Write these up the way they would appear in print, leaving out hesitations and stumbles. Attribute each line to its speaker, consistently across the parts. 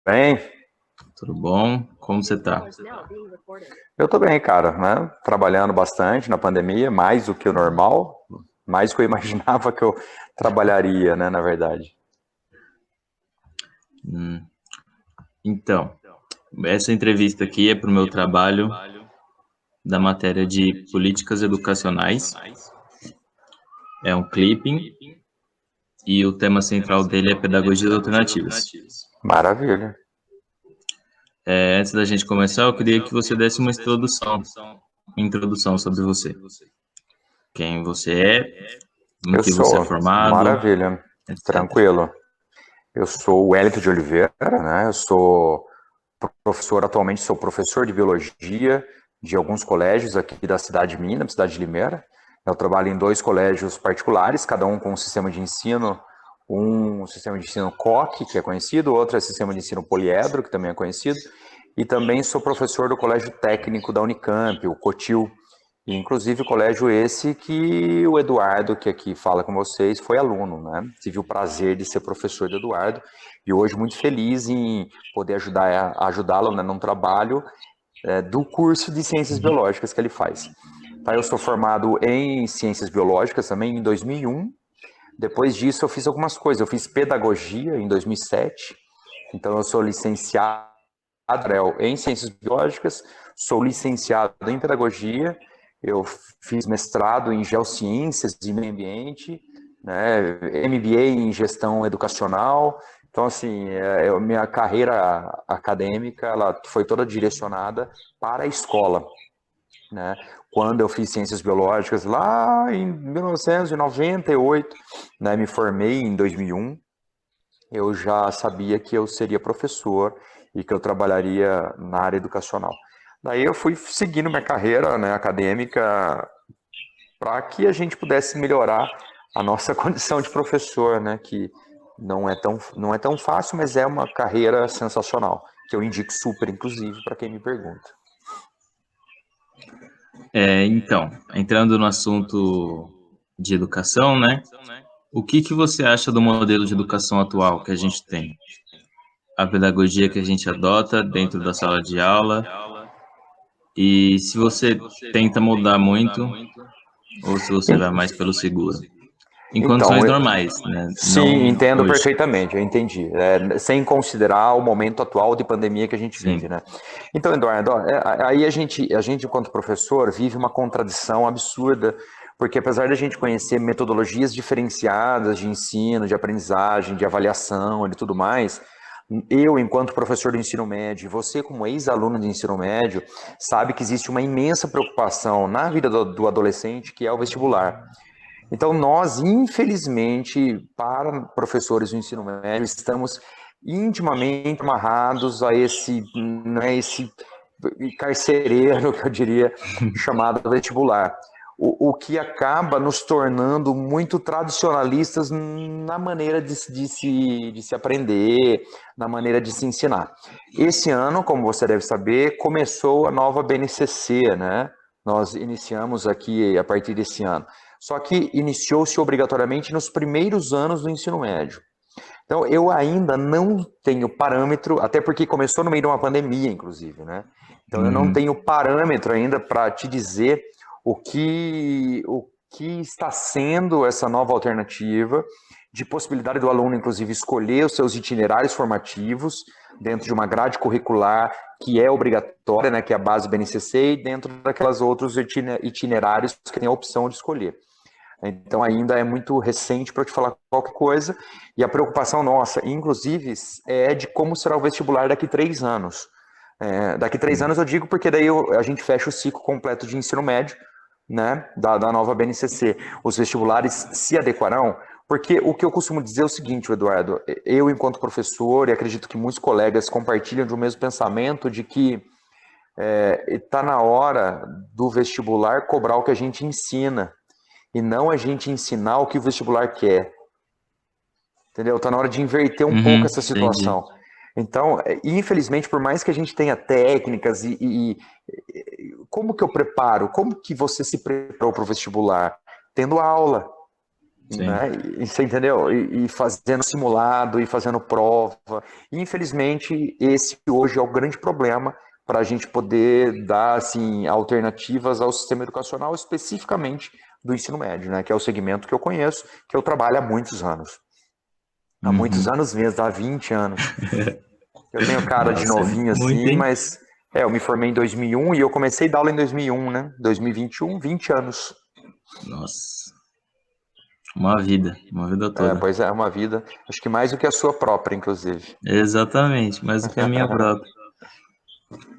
Speaker 1: Bem,
Speaker 2: Tudo bom? Como você tá?
Speaker 1: eu tô bem, cara, né? Trabalhando bastante na pandemia, mais do que o normal, mais do que eu imaginava que eu trabalharia, né, na verdade.
Speaker 2: Hum, Então, essa entrevista aqui é para o meu trabalho da matéria de políticas educacionais. É um clipping e o tema central dele é pedagogias alternativas.
Speaker 1: Maravilha.
Speaker 2: Antes da gente começar, eu queria que você desse uma introdução sobre você. Quem você é, no
Speaker 1: Eu
Speaker 2: que você é
Speaker 1: sou,
Speaker 2: formado,
Speaker 1: maravilha,
Speaker 2: etc.
Speaker 1: tranquilo. Eu sou o Wellington de Oliveira, né? Eu sou professor, atualmente sou professor de biologia de alguns colégios aqui da cidade minha, da cidade de Limeira. Eu trabalho em dois colégios particulares, cada um com um sistema de ensino, um sistema de ensino COC, que é conhecido, outro é sistema de ensino poliedro, que também é conhecido, e também sou professor do Colégio Técnico da Unicamp, o COTIL, e, inclusive o colégio esse que o Eduardo, que aqui fala com vocês, foi aluno, né? Tive o prazer de ser professor do Eduardo e hoje muito feliz em poder ajudá-lo, né, num trabalho do curso de Ciências Biológicas que ele faz. Tá, eu sou formado em Ciências Biológicas também em 2001. Depois disso eu fiz algumas coisas. Eu fiz Pedagogia em 2007. Então eu sou licenciado em Ciências Biológicas, sou licenciado em Pedagogia, eu fiz mestrado em Geociências e Meio Ambiente, né, MBA em Gestão Educacional. Então, assim, minha carreira acadêmica ela foi toda direcionada para a escola, né? Quando eu fiz Ciências Biológicas, lá em 1998, né, me formei em 2001, eu já sabia que eu seria professor e que eu trabalharia na área educacional. Daí eu fui seguindo minha carreira, né, acadêmica para que a gente pudesse melhorar a nossa condição de professor, né, que não é tão fácil, mas é uma carreira sensacional, que eu indico super, inclusive, para quem me pergunta.
Speaker 2: Então, entrando no assunto de educação, né? O que você acha do modelo de educação atual que a gente tem? A pedagogia que a gente adota dentro da sala de aula e se você tenta mudar muito ou se você vai mais pelo seguro. Em condições
Speaker 1: Então,
Speaker 2: normais, né?
Speaker 1: sim,
Speaker 2: Não
Speaker 1: entendo
Speaker 2: hoje.
Speaker 1: perfeitamente, eu entendi. Sem considerar o momento atual de pandemia que a gente vive,
Speaker 2: Sim.
Speaker 1: né? Então, Eduardo, aí a gente, enquanto professor, vive uma contradição absurda, porque apesar da gente conhecer metodologias diferenciadas de ensino, de aprendizagem, de avaliação e tudo mais, eu, enquanto professor do ensino médio, e você, como ex-aluno de ensino médio, sabe que existe uma imensa preocupação na vida do adolescente, que é o vestibular. Então, nós, infelizmente, para professores do ensino médio, estamos intimamente amarrados a esse carcereiro, que eu diria, chamado vestibular. O que acaba nos tornando muito tradicionalistas na maneira de se aprender, na maneira de se ensinar. Esse ano, como você deve saber, começou a nova BNCC, né? Nós iniciamos aqui a partir desse ano. Só que iniciou-se obrigatoriamente nos primeiros anos do ensino médio. Então, eu ainda não tenho parâmetro, até porque começou no meio de uma pandemia, inclusive, né? Então, eu não
Speaker 2: Uhum.
Speaker 1: tenho parâmetro ainda para te dizer o que está sendo essa nova alternativa de possibilidade do aluno, inclusive, escolher os seus itinerários formativos dentro de uma grade curricular que é obrigatória, né, que é a base BNCC, e dentro daquelas outros itinerários que tem a opção de escolher. Então ainda é muito recente para te falar qualquer coisa. E a preocupação nossa, inclusive, é de como será o vestibular daqui 3 anos. Daqui 3 anos eu digo porque daí a gente fecha o ciclo completo de ensino médio, né, da nova BNCC. Os vestibulares se adequarão, porque o que eu costumo dizer é o seguinte, Eduardo, eu enquanto professor, e acredito que muitos colegas compartilham do mesmo pensamento, de que está na hora do vestibular cobrar o que a gente ensina, e não a gente ensinar o que o vestibular quer. Entendeu? Está na hora de inverter um pouco
Speaker 2: Uhum,
Speaker 1: essa
Speaker 2: entendi.
Speaker 1: situação. Então, infelizmente, por mais que a gente tenha técnicas como que eu preparo? Como que você se preparou para o vestibular? Tendo aula.
Speaker 2: Sim.
Speaker 1: né? E você entendeu? E fazendo simulado, e fazendo prova. E, infelizmente, esse hoje é o grande problema para a gente poder dar assim, alternativas ao sistema educacional, especificamente do ensino médio, né? Que é o segmento que eu conheço, que eu trabalho há muitos anos. Há muitos
Speaker 2: Uhum.
Speaker 1: anos mesmo, há 20 anos. Eu tenho cara de
Speaker 2: Nossa, é
Speaker 1: novinho
Speaker 2: muito,
Speaker 1: assim,
Speaker 2: hein?
Speaker 1: mas eu me formei em 2001 e eu comecei a dar aula em 2001, né? 2021, 20 anos.
Speaker 2: Nossa, uma vida toda.
Speaker 1: Pois é, uma vida, acho que mais do que a sua própria, inclusive.
Speaker 2: Exatamente, mais do que a minha própria.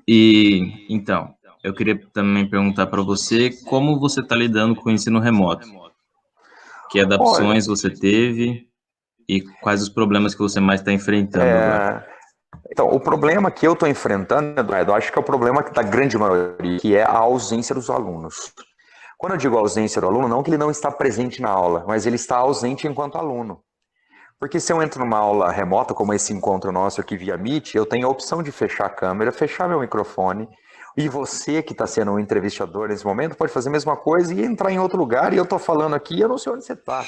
Speaker 2: E então, eu queria também perguntar para você como você está lidando com o ensino remoto. Que
Speaker 1: Olha,
Speaker 2: adaptações você teve e quais os problemas que você mais está enfrentando agora?
Speaker 1: é, então, o problema que eu estou enfrentando, Eduardo, eu acho que é o problema da grande maioria, que é a ausência dos alunos. Quando eu digo ausência do aluno, não que ele não está presente na aula, mas ele está ausente enquanto aluno. Porque se eu entro numa aula remota, como esse encontro nosso aqui via Meet, eu tenho a opção de fechar a câmera, fechar meu microfone, e você que está sendo um entrevistador nesse momento pode fazer a mesma coisa e entrar em outro lugar, e eu estou falando aqui e eu não sei onde você está.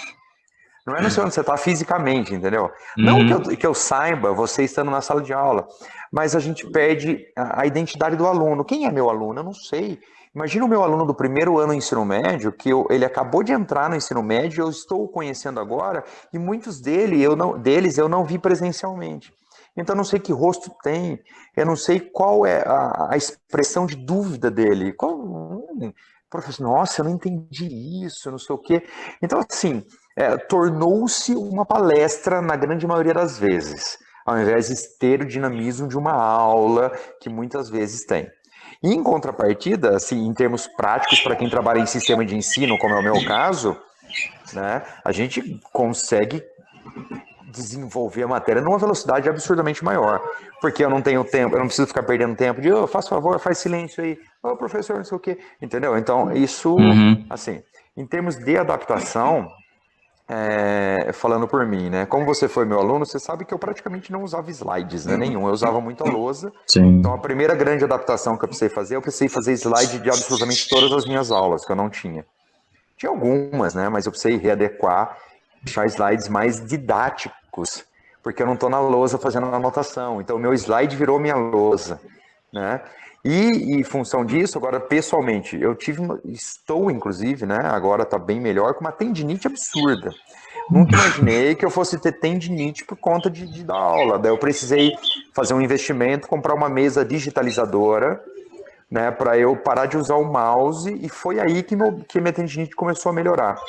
Speaker 1: Não é não sei onde você está fisicamente, entendeu? Não
Speaker 2: Uhum.
Speaker 1: que eu saiba, você estando na sala de aula, mas a gente perde a identidade do aluno. Quem é meu aluno? Eu não sei. Imagina o meu aluno do primeiro ano do ensino médio, que ele acabou de entrar no ensino médio, eu estou o conhecendo agora, e muitos deles eu não vi presencialmente. Então eu não sei que rosto tem, eu não sei qual é a expressão de dúvida dele. Professor, nossa, eu não entendi isso, não sei o quê. Então, assim, tornou-se uma palestra na grande maioria das vezes, ao invés de ter o dinamismo de uma aula que muitas vezes tem. E, em contrapartida, assim, em termos práticos, para quem trabalha em sistema de ensino, como é o meu caso, né, a gente consegue desenvolver a matéria numa velocidade absurdamente maior, porque eu não tenho tempo, eu não preciso ficar perdendo tempo de, faz favor, faz silêncio aí, professor, não sei o quê, entendeu? Então, isso,
Speaker 2: Uhum.
Speaker 1: assim, em termos de adaptação, falando por mim, né? Como você foi meu aluno, você sabe que eu praticamente não usava slides, né? Nenhum. Eu usava muito a lousa. Então, a
Speaker 2: Sim.
Speaker 1: primeira grande adaptação que eu precisei fazer slide de absolutamente todas as minhas aulas, que eu não tinha. Tinha algumas, né? Mas eu precisei readequar, deixar slides mais didáticos, porque eu não estou na lousa fazendo anotação. Então, o meu slide virou minha lousa, né? E em função disso, agora pessoalmente, estou inclusive, né? Agora está bem melhor, com uma tendinite absurda. Nunca imaginei que eu fosse ter tendinite por conta de dar aula. Daí eu precisei fazer um investimento, comprar uma mesa digitalizadora, né, para eu parar de usar o mouse, e foi aí que minha tendinite começou a melhorar.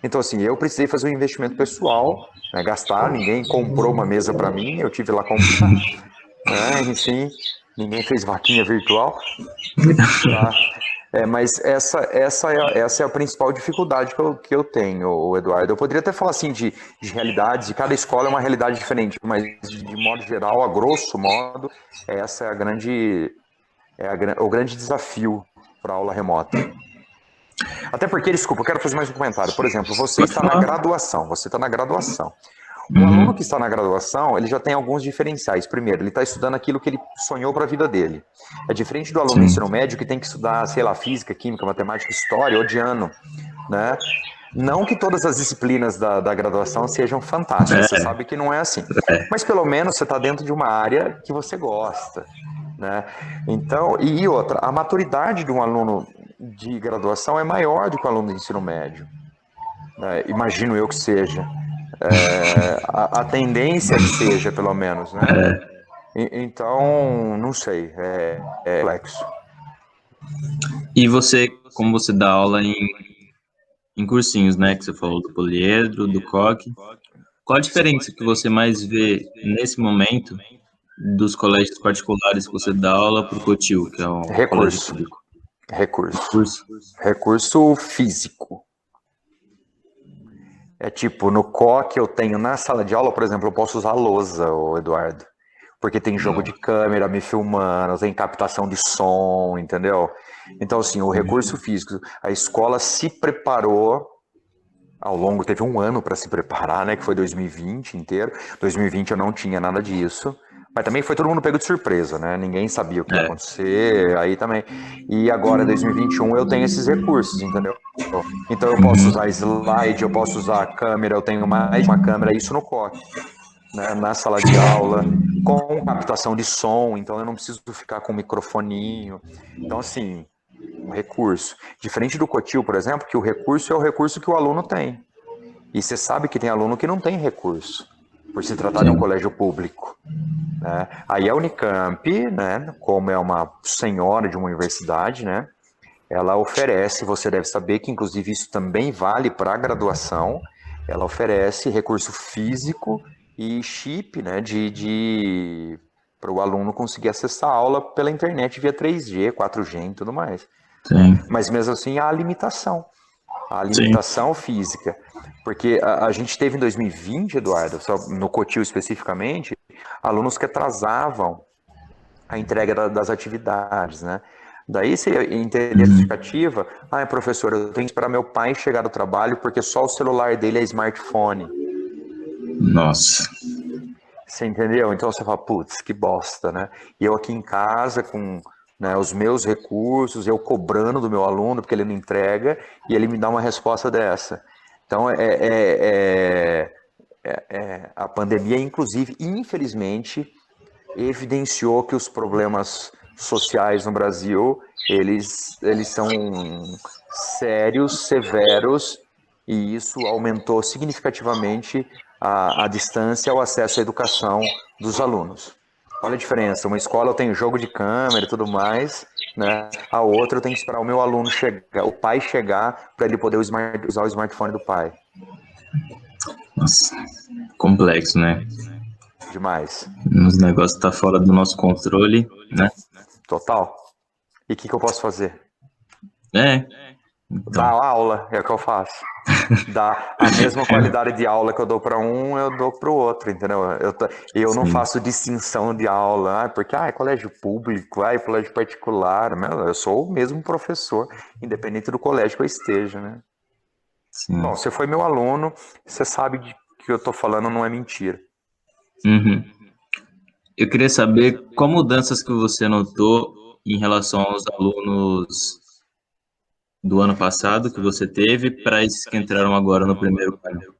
Speaker 1: Então, assim, eu precisei fazer um investimento pessoal, né, gastar, ninguém comprou uma mesa para mim, eu tive lá comprar, né, enfim, ninguém fez vaquinha virtual, tá? Mas essa é a principal dificuldade que eu tenho, Eduardo. Eu poderia até falar assim de realidades, e cada escola é uma realidade diferente, mas de modo geral, a grosso modo, essa é o grande desafio para a aula remota. Até porque, desculpa, eu quero fazer mais um comentário. Por exemplo, você
Speaker 2: Pode
Speaker 1: está na
Speaker 2: falar.
Speaker 1: graduação, O aluno
Speaker 2: Uhum.
Speaker 1: que está na graduação, ele já tem alguns diferenciais. Primeiro, ele está estudando aquilo que ele sonhou para a vida dele. É diferente do aluno do
Speaker 2: Sim.
Speaker 1: ensino médio que tem que estudar, sei lá, física, química, matemática, história, odiando, né? Não que todas as disciplinas da graduação sejam fantásticas, você
Speaker 2: É,
Speaker 1: sabe que não é assim.
Speaker 2: é.
Speaker 1: Mas pelo menos você está dentro de uma área que você gosta, né? Então, e outra, a maturidade de um aluno de graduação é maior do que o aluno do ensino médio, né? Imagino eu que seja. A tendência é que seja, pelo menos, né? Então, não sei, é complexo.
Speaker 2: E você, como você dá aula em cursinhos, né? Que você falou do poliedro, do coque. Qual a diferença que você mais vê nesse momento dos colégios particulares que você dá aula para o COTIL, que é o colégio
Speaker 1: Recurso,
Speaker 2: público?
Speaker 1: recurso,
Speaker 2: Curso.
Speaker 1: recurso físico. É tipo, no COC eu tenho na sala de aula, por exemplo, eu posso usar lousa, Eduardo. Porque tem jogo de câmera me filmando, tem captação de som, entendeu? Então, assim, o recurso físico, a escola se preparou ao longo, teve um ano para se preparar, né? Que foi 2020 inteiro. 2020 eu não tinha nada disso. Mas também foi todo mundo pego de surpresa, né? Ninguém sabia o que ia
Speaker 2: É.
Speaker 1: acontecer, aí também. E agora, 2021, eu tenho esses recursos, entendeu? Então eu posso usar slide, eu posso usar a câmera, eu tenho mais de uma câmera, isso no COC, né, na sala de aula, com captação de som, então eu não preciso ficar com microfoninho. Então, assim, um recurso. Diferente do Cotil, por exemplo, que o recurso é o recurso que o aluno tem. E você sabe que tem aluno que não tem recurso, por se tratar de um colégio público. Né? Aí a Unicamp, né, como é uma senhora de uma universidade, né, ela oferece, você deve saber que inclusive isso também vale para a graduação, ela oferece recurso físico e chip, né, para o aluno conseguir acessar a aula pela internet via 3G, 4G e tudo mais. Né? Mas mesmo assim há a limitação física. Porque a gente teve em 2020, Eduardo, só no Cotil especificamente, alunos que atrasavam a entrega das atividades, né? Daí você entender a justificativa, professor, eu tenho que esperar meu pai chegar do trabalho porque só o celular dele é smartphone.
Speaker 2: Nossa.
Speaker 1: Você entendeu? Então você fala, putz, que bosta, né? E eu aqui em casa com, né, os meus recursos, eu cobrando do meu aluno porque ele não entrega e ele me dá uma resposta dessa. Então a pandemia, inclusive, infelizmente, evidenciou que os problemas sociais no Brasil, eles são sérios, severos, e isso aumentou significativamente a distância ao acesso à educação dos alunos. Olha a diferença, uma escola eu tenho jogo de câmera e tudo mais, né? A outra eu tenho que esperar o meu aluno chegar, o pai chegar, para ele poder usar o smartphone do pai.
Speaker 2: Nossa, complexo, né?
Speaker 1: Demais.
Speaker 2: Os negócios tá fora do nosso controle, né?
Speaker 1: Total. E o que eu posso fazer?
Speaker 2: Então.
Speaker 1: Dar aula, é o que eu faço. Dar a mesma qualidade de aula que eu dou para um, eu dou para o outro, entendeu? Eu não faço distinção de aula, porque é colégio público, colégio particular. Eu sou o mesmo professor, independente do colégio que eu esteja, né?
Speaker 2: Sim.
Speaker 1: Bom, você foi meu aluno, você sabe que eu estou falando não é mentira.
Speaker 2: Uhum. Eu queria saber qual mudanças que você notou em relação aos alunos do ano passado que você teve para esses que entraram agora no primeiro ano.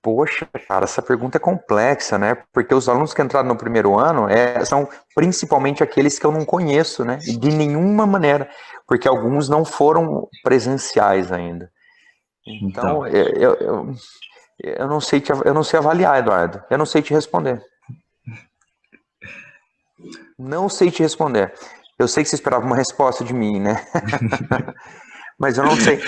Speaker 1: Poxa, cara, essa pergunta é complexa, né? Porque os alunos que entraram no primeiro ano são principalmente aqueles que eu não conheço, né? De nenhuma maneira, porque alguns não foram presenciais ainda. Então, eu não sei eu não sei avaliar, Eduardo. Eu não sei te responder. Não sei te responder. Eu sei que você esperava uma resposta de mim, né? Mas eu não sei.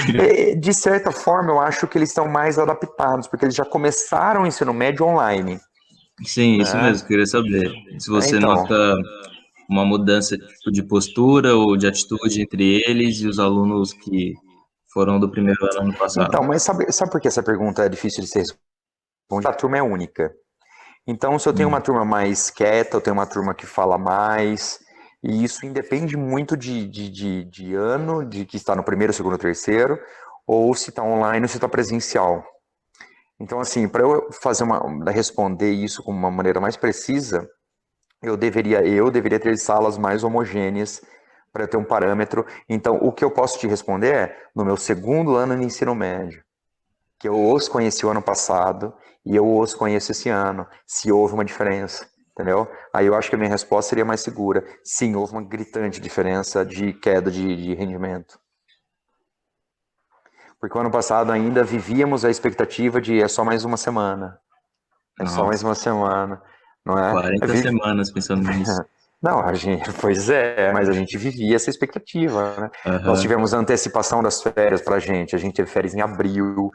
Speaker 1: De certa forma, eu acho que eles estão mais adaptados, porque eles já começaram o ensino médio online.
Speaker 2: Sim, isso mesmo, queria saber. Se você nota uma mudança de postura ou de atitude entre eles e os alunos que foram do primeiro ano passado.
Speaker 1: Então, mas sabe por que essa pergunta é difícil de ser respondida? A turma é única. Então, se eu tenho uma turma mais quieta, eu tenho uma turma que fala mais, e isso independe muito de ano, de que está no primeiro, segundo, terceiro, ou se está online ou se está presencial. Então, assim, para eu responder isso com uma maneira mais precisa, eu deveria ter salas mais homogêneas para ter um parâmetro. Então, o que eu posso te responder é, no meu segundo ano de ensino médio, que eu os conheci o ano passado e eu os conheço esse ano, se houve uma diferença, entendeu? Aí eu acho que a minha resposta seria mais segura. Sim, houve uma gritante diferença de queda de rendimento. Porque o ano passado ainda vivíamos a expectativa de é só mais uma semana. É só mais uma semana, não é?
Speaker 2: 40 semanas pensando nisso.
Speaker 1: Não, pois é, mas a gente vivia essa expectativa, né? Nós tivemos a antecipação das férias pra gente, a gente teve férias em abril,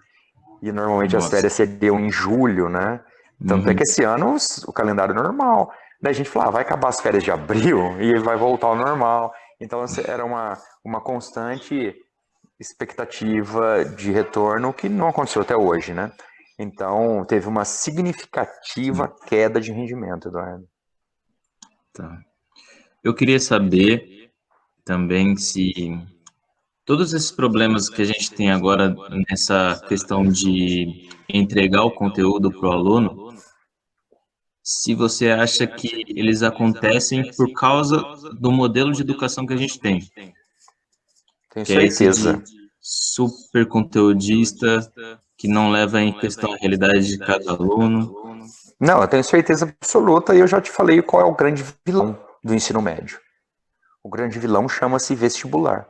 Speaker 1: e normalmente as férias seriam em julho, né? Tanto é que esse ano o calendário é normal. Daí a gente falava, vai acabar as férias de abril e vai voltar ao normal. Então era uma constante expectativa de retorno que não aconteceu até hoje, né? Então teve uma significativa queda de rendimento, Eduardo.
Speaker 2: Tá. Eu queria saber também se todos esses problemas que a gente tem agora nessa questão de entregar o conteúdo para o aluno, se você acha que eles acontecem por causa do modelo de educação que a gente tem.
Speaker 1: tenho
Speaker 2: Que é esse
Speaker 1: certeza.
Speaker 2: de super conteudista que não leva em questão a realidade de cada aluno.
Speaker 1: Não, eu tenho certeza absoluta e eu já te falei qual é o grande vilão do ensino médio. O grande vilão chama-se vestibular.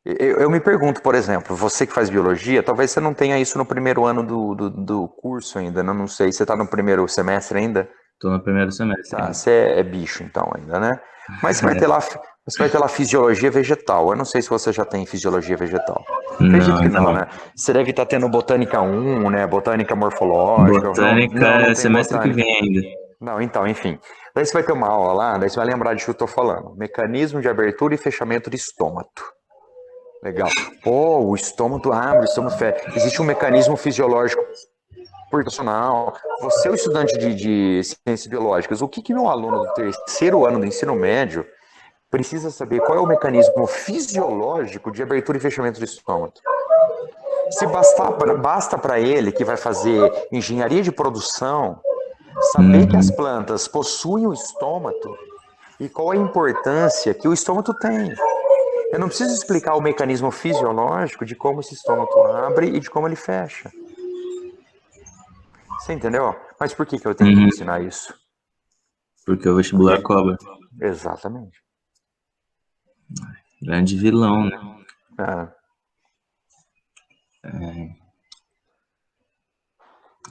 Speaker 1: Eu me pergunto, por exemplo, você que faz biologia, talvez você não tenha isso no primeiro ano do curso ainda, não sei, você está no primeiro semestre ainda?
Speaker 2: Estou no primeiro semestre
Speaker 1: Tá,
Speaker 2: ainda.
Speaker 1: você é bicho então ainda, né? Mas você vai ter lá fisiologia vegetal. Eu não sei se você já tem fisiologia vegetal.
Speaker 2: Não,
Speaker 1: Acredito que
Speaker 2: ainda
Speaker 1: não,
Speaker 2: não.
Speaker 1: né? Você deve estar tendo botânica 1, né? Botânica morfológica.
Speaker 2: Botânica
Speaker 1: Não
Speaker 2: é
Speaker 1: tem
Speaker 2: semestre que
Speaker 1: botânica.
Speaker 2: vem ainda.
Speaker 1: Não, então, enfim. Daí você vai ter uma aula lá, daí você vai lembrar de que eu estou falando. Mecanismo de abertura e fechamento de estômago. Legal. Pô, o estômago abre, o estômago fecha. Existe um mecanismo fisiológico proporcional. Você é o estudante de ciências biológicas. O que meu aluno do terceiro ano do ensino médio precisa saber qual é o mecanismo fisiológico de abertura e fechamento do estômago? Se basta para ele, que vai fazer engenharia de produção, saber que as plantas possuem o estômago e qual a importância que o estômago tem. Eu não preciso explicar o mecanismo fisiológico de como esse estômago abre e de como ele fecha. Você entendeu? Mas por que eu tenho que ensinar isso?
Speaker 2: Porque o vestibular
Speaker 1: Porque...
Speaker 2: cobra.
Speaker 1: Exatamente.
Speaker 2: Grande vilão, né?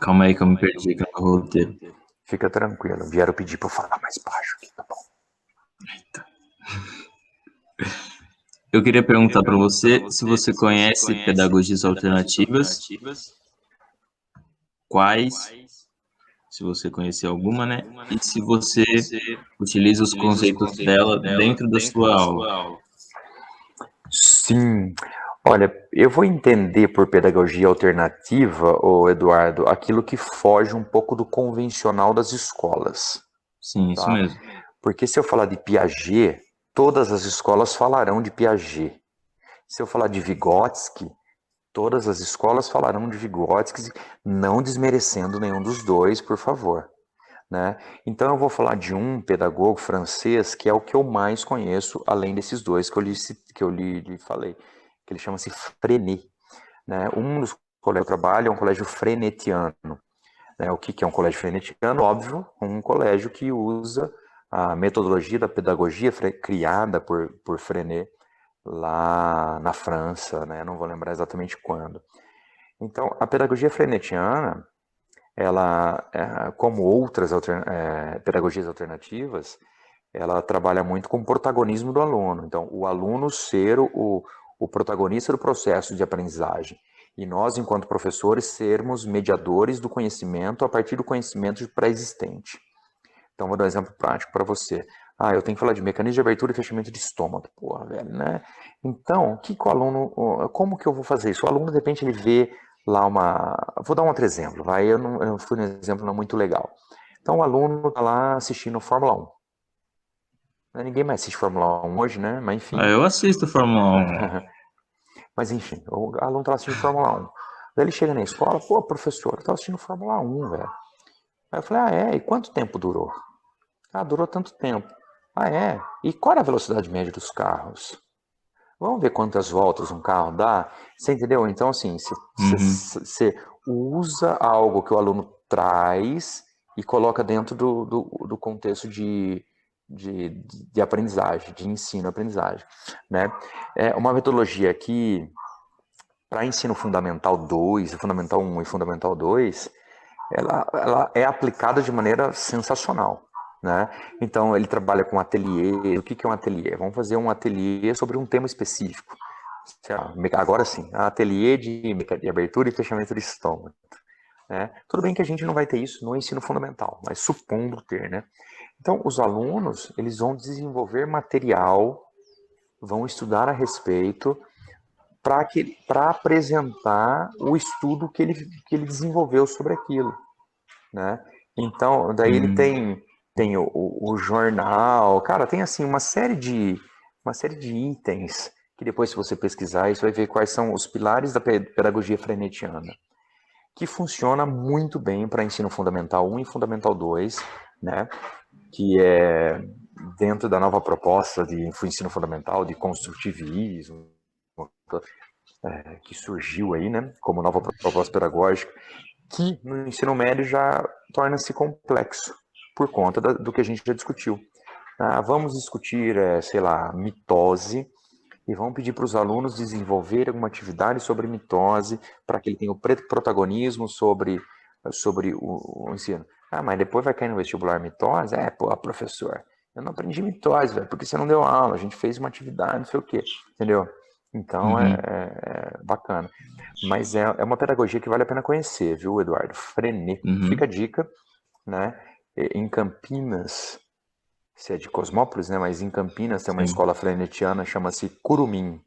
Speaker 2: Calma aí que eu me perdi aqui no roteiro.
Speaker 1: Fica tranquilo. Vieram pedir para eu falar mais baixo aqui, tá bom?
Speaker 2: Eu queria perguntar para você se você conhece pedagogias alternativas, quais, se você conhecer alguma, né? E se você utiliza os conceitos dela dentro da sua aula.
Speaker 1: Sim. Olha, eu vou entender por pedagogia alternativa, ô Eduardo, aquilo que foge um pouco do convencional das escolas.
Speaker 2: Sim, isso
Speaker 1: Tá?
Speaker 2: mesmo.
Speaker 1: Porque se eu falar de Piaget, todas as escolas falarão de Piaget. Se eu falar de Vygotsky, todas as escolas falarão de Vygotsky, não desmerecendo nenhum dos dois, por favor. Né? Então eu vou falar de um pedagogo francês que é o que eu mais conheço, além desses dois que eu lhe falei, que ele chama-se Freinet. Né? Um dos colégios que eu trabalho é um colégio frenetiano. Né? O que é um colégio frenetiano? Óbvio, um colégio que usa a metodologia da pedagogia criada por Freinet lá na França, né? Não vou lembrar exatamente quando. Então, a pedagogia frenetiana, ela, como outras pedagogias alternativas, ela trabalha muito com o protagonismo do aluno. Então, o aluno ser o protagonista do processo de aprendizagem. E nós, enquanto professores, sermos mediadores do conhecimento a partir do conhecimento pré-existente. Então, vou dar um exemplo prático para você. Eu tenho que falar de mecanismo de abertura e fechamento de estômago. Porra, velho, né? Então, o aluno... Como que eu vou fazer isso? O aluno, de repente, ele vê lá uma... Vou dar um outro exemplo, vai? Eu fui um exemplo não muito legal. Então, o aluno está lá assistindo Fórmula 1. Ninguém mais assiste Fórmula 1 hoje, né? Mas, enfim.
Speaker 2: Eu assisto Fórmula 1.
Speaker 1: Mas, enfim, o aluno está assistindo Fórmula 1. Daí ele chega na escola, pô, professor, eu estou assistindo Fórmula 1, velho. Aí eu falei, e quanto tempo durou? Durou tanto tempo. É? E qual era a velocidade média dos carros? Vamos ver quantas voltas um carro dá? Você entendeu? Então, assim, você usa algo que o aluno traz e coloca dentro do contexto de aprendizagem, de ensino-aprendizagem. Né? É uma metodologia que, para ensino fundamental 2, fundamental 1 e fundamental 2, ela é aplicada de maneira sensacional. Né? Então, ele trabalha com ateliê. O que é um ateliê? Vamos fazer um ateliê sobre um tema específico. Agora sim, ateliê de abertura e fechamento de estômago. Né? Tudo bem que a gente não vai ter isso no ensino fundamental, mas supondo ter. Né? Então, os alunos eles vão desenvolver material, vão estudar a respeito para apresentar o estudo que ele desenvolveu sobre aquilo. Né? Então, daí ele tem o jornal, cara, tem assim uma série de itens que depois, se você pesquisar, você vai ver quais são os pilares da pedagogia frenetiana, que funciona muito bem para ensino fundamental 1 e fundamental 2, né? Que é dentro da nova proposta de ensino fundamental, de construtivismo, que surgiu aí, né, como nova proposta pedagógica, que no ensino médio já torna-se complexo, por conta do que a gente já discutiu. Vamos discutir, sei lá, mitose, e vamos pedir para os alunos desenvolverem alguma atividade sobre mitose, para que ele tenha o protagonismo sobre o ensino. Mas depois vai cair no vestibular mitose? Professor, eu não aprendi mitose, velho, porque você não deu aula, a gente fez uma atividade, não sei o quê, entendeu? Então, é bacana. Mas é uma pedagogia que vale a pena conhecer, viu, Eduardo? Frenê. Fica a dica, né? Em Campinas, se é de Cosmópolis, né? Mas em Campinas tem uma escola frenetiana, chama-se Curumim.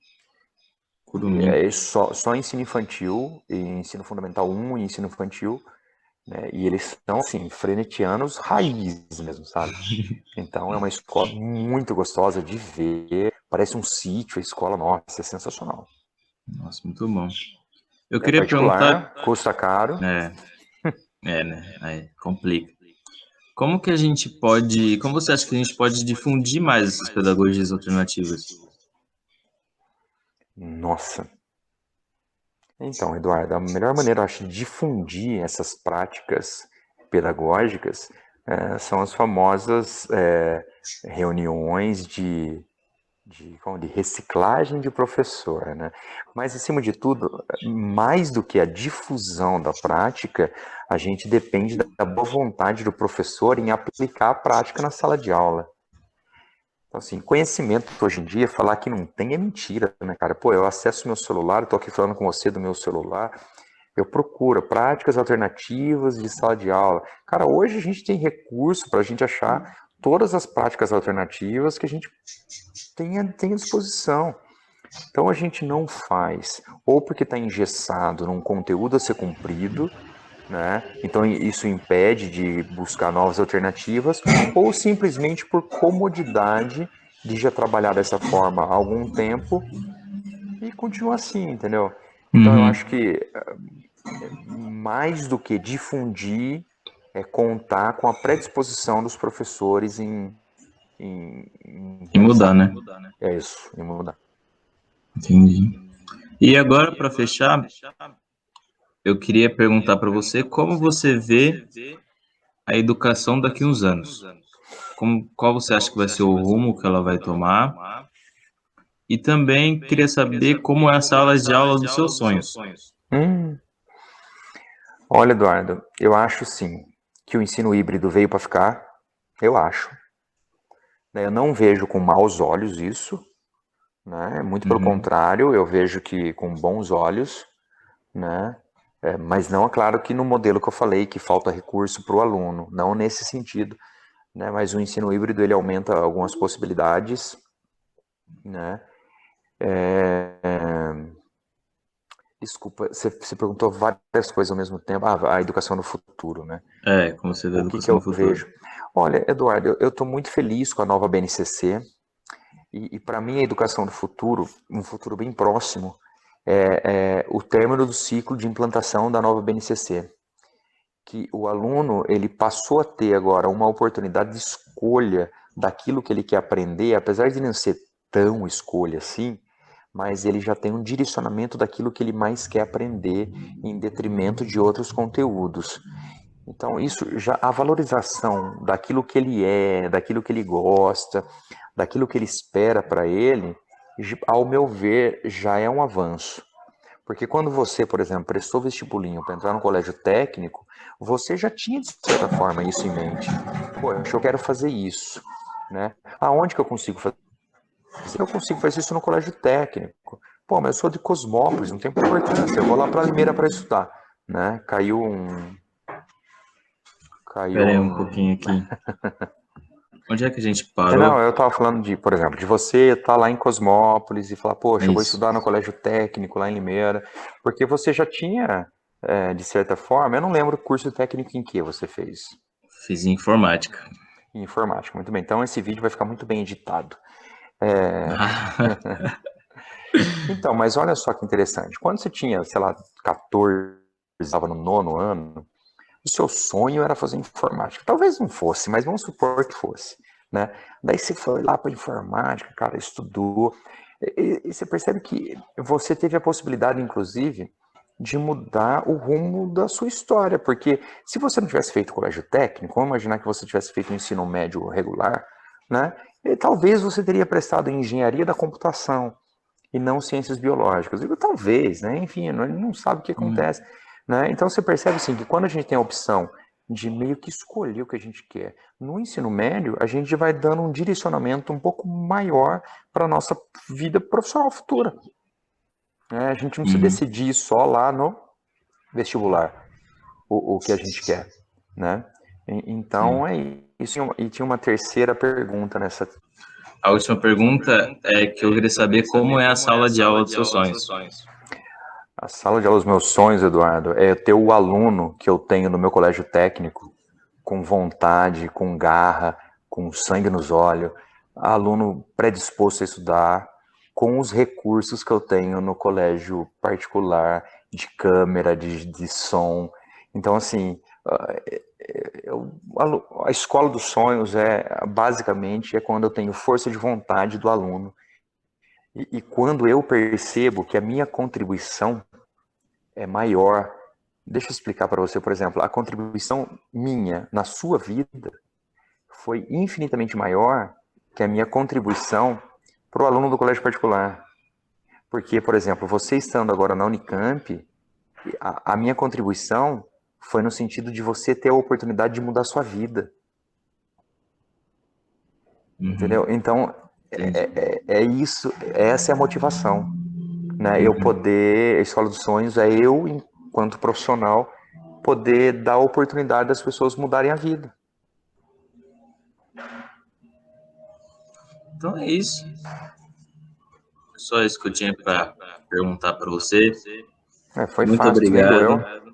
Speaker 1: É só ensino infantil, ensino fundamental 1 e ensino infantil, né? E eles são, assim, frenetianos raiz mesmo, sabe? Então é uma escola muito gostosa de ver, parece um sítio a escola, nossa, é sensacional.
Speaker 2: Nossa, muito bom. Eu queria
Speaker 1: particular,
Speaker 2: perguntar...
Speaker 1: custa caro.
Speaker 2: né? Aí complica. Como você acha que a gente pode difundir mais essas pedagogias alternativas?
Speaker 1: Nossa. Então, Eduardo, a melhor maneira, eu acho, de difundir essas práticas pedagógicas são as famosas reuniões de reciclagem de professor, né? Mas, acima de tudo, mais do que a difusão da prática, a gente depende da boa vontade do professor em aplicar a prática na sala de aula. Então, assim, conhecimento hoje em dia, falar que não tem é mentira, né, cara? Pô, eu acesso meu celular, estou aqui falando com você do meu celular, eu procuro práticas alternativas de sala de aula. Cara, hoje a gente tem recurso para a gente achar todas as práticas alternativas que a gente tem à disposição. Então a gente não faz, ou porque está engessado num conteúdo a ser cumprido, né? Então isso impede de buscar novas alternativas, ou simplesmente por comodidade de já trabalhar dessa forma há algum tempo e continua assim, entendeu? Então eu acho que mais do que difundir é contar com a predisposição dos professores em
Speaker 2: mudar, né?
Speaker 1: É isso, em mudar.
Speaker 2: Entendi. E agora, para fechar, eu queria perguntar para você como você vê a educação daqui a uns anos. Qual você acha que vai ser o rumo que ela vai tomar? E também queria saber como é a sala de aula dos seus sonhos.
Speaker 1: Olha, Eduardo, eu acho sim que o ensino híbrido veio para ficar. Eu acho. Eu não vejo com maus olhos isso, né? Muito pelo contrário, eu vejo que com bons olhos, né? Mas não, é claro que no modelo que eu falei, que falta recurso para o aluno, não nesse sentido, né? Mas o ensino híbrido, ele aumenta algumas possibilidades, né? Desculpa, você perguntou várias coisas ao mesmo tempo. A educação no futuro, né?
Speaker 2: Como você vê a
Speaker 1: O que
Speaker 2: educação
Speaker 1: eu
Speaker 2: no futuro?
Speaker 1: vejo? Olha, Eduardo, eu estou muito feliz com a nova BNCC e para mim a educação do futuro, um futuro bem próximo, é o término do ciclo de implantação da nova BNCC. Que o aluno, ele passou a ter agora uma oportunidade de escolha daquilo que ele quer aprender, apesar de não ser tão escolha assim, mas ele já tem um direcionamento daquilo que ele mais quer aprender em detrimento de outros conteúdos. Então, isso já, a valorização daquilo que ele é, daquilo que ele gosta, daquilo que ele espera para ele, ao meu ver, já é um avanço. Porque quando você, por exemplo, prestou vestibulinho para entrar no colégio técnico, você já tinha, de certa forma, isso em mente. Poxa, eu quero fazer isso, né? Aonde que eu consigo fazer? Eu consigo fazer isso no colégio técnico. Pô, mas eu sou de Cosmópolis, não tem importância. Eu vou lá para Limeira para estudar, né? Caiu
Speaker 2: Espera aí um pouquinho aqui. Onde é que a gente parou?
Speaker 1: Não, eu estava falando de, por exemplo, de você estar lá em Cosmópolis e falar, poxa, eu vou estudar no colégio técnico lá em Limeira, porque você já tinha, de certa forma, eu não lembro o curso técnico em que você fez.
Speaker 2: Fiz em informática.
Speaker 1: Em informática, muito bem. Então esse vídeo vai ficar muito bem editado. Então, mas olha só que interessante. Quando você tinha, sei lá, 14, estava no 9º ano, o seu sonho era fazer informática. Talvez não fosse, mas vamos supor que fosse. né? Daí você foi lá para informática, cara, estudou, e você percebe que você teve a possibilidade, inclusive, de mudar o rumo da sua história, porque se você não tivesse feito colégio técnico, vamos imaginar que você tivesse feito um ensino médio regular, né? E talvez você teria prestado engenharia da computação e não ciências biológicas. Eu digo, talvez, né? Enfim, não sabe o que acontece, né? Então você percebe assim que quando a gente tem a opção de meio que escolher o que a gente quer, no ensino médio a gente vai dando um direcionamento um pouco maior para a nossa vida profissional futura. A gente não precisa decidir só lá no vestibular o que a gente quer, né? Então é isso. E tinha uma terceira pergunta nessa.
Speaker 2: A última pergunta é que eu queria saber como é a sala de aula dos seus sonhos.
Speaker 1: A sala de aula dos meus sonhos, Eduardo, é ter o aluno que eu tenho no meu colégio técnico, com vontade, com garra, com sangue nos olhos, aluno predisposto a estudar, com os recursos que eu tenho no colégio particular, de câmera, de som. Então, assim, a escola dos sonhos basicamente quando eu tenho força de vontade do aluno. E quando eu percebo que a minha contribuição é maior, deixa eu explicar para você, por exemplo, a contribuição minha na sua vida foi infinitamente maior que a minha contribuição para o aluno do colégio particular. Porque, por exemplo, você estando agora na Unicamp, a minha contribuição foi no sentido de você ter a oportunidade de mudar a sua vida. Entendeu? Então, é isso, essa é a motivação. Né? Eu poder, a Escola dos Sonhos é eu, enquanto profissional, poder dar a oportunidade das pessoas mudarem a vida.
Speaker 2: Então é isso. Só isso que eu tinha para perguntar para você.
Speaker 1: Foi
Speaker 2: muito
Speaker 1: fácil,
Speaker 2: obrigado.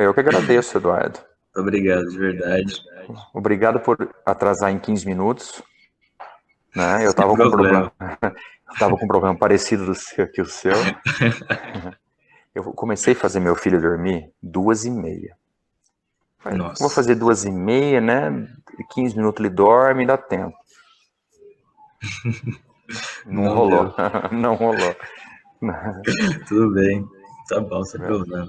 Speaker 1: Eu que agradeço, Eduardo.
Speaker 2: Muito obrigado, de verdade.
Speaker 1: Obrigado por atrasar em 15 minutos. Né? Eu estava com um problema parecido que o seu. Eu comecei a fazer meu filho dormir 2h30. Vou fazer 2h30, né? 15 minutos ele dorme, dá tempo. Não rolou. Não rolou.
Speaker 2: Tudo bem. Tá bom, sem problema.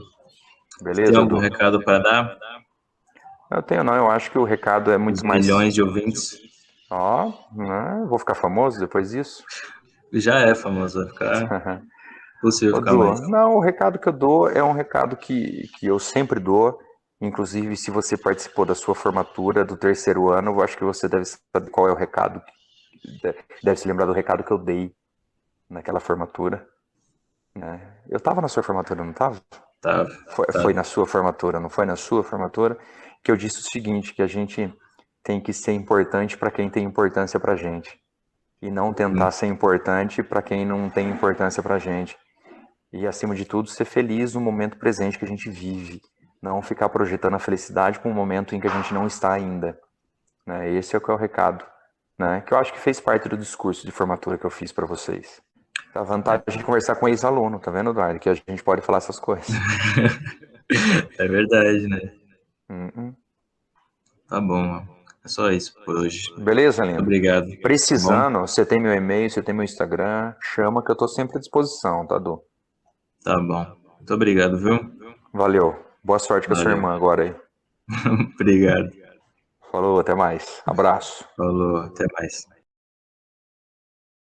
Speaker 1: Beleza?
Speaker 2: Tem algum recado para dar?
Speaker 1: Eu tenho, não. Eu acho que o recado é muito mais...
Speaker 2: milhões de ouvintes.
Speaker 1: Vou ficar famoso depois disso?
Speaker 2: Já é famoso, vai ficar... possível ficar mais.
Speaker 1: Não, o recado que eu dou é um recado que eu sempre dou. Inclusive, se você participou da sua formatura do 3º ano, eu acho que você deve saber qual é o recado. Deve se lembrar do recado que eu dei naquela formatura. Né? Eu estava na sua formatura, não estava?
Speaker 2: Tava.
Speaker 1: Foi na sua formatura, não foi na sua formatura? Que eu disse o seguinte, que a gente tem que ser importante para quem tem importância para a gente. E não tentar ser importante para quem não tem importância para a gente. E, acima de tudo, ser feliz no momento presente que a gente vive. Não ficar projetando a felicidade para um momento em que a gente não está ainda. Né? Esse é o que é o recado. Né? Que eu acho que fez parte do discurso de formatura que eu fiz para vocês. A vantagem de conversar com ex-aluno, tá vendo, Eduardo? Que a gente pode falar essas coisas.
Speaker 2: É verdade, né? Tá bom. É só isso por hoje.
Speaker 1: Beleza, lindo?
Speaker 2: Muito obrigado.
Speaker 1: Precisando, você tem meu e-mail, você tem meu Instagram, chama que eu tô sempre à disposição, tá, Du?
Speaker 2: Tá bom. Muito obrigado, viu?
Speaker 1: Valeu. Boa sorte com a sua irmã agora aí.
Speaker 2: Obrigado.
Speaker 1: Falou, até mais. Abraço.
Speaker 2: Falou, até mais.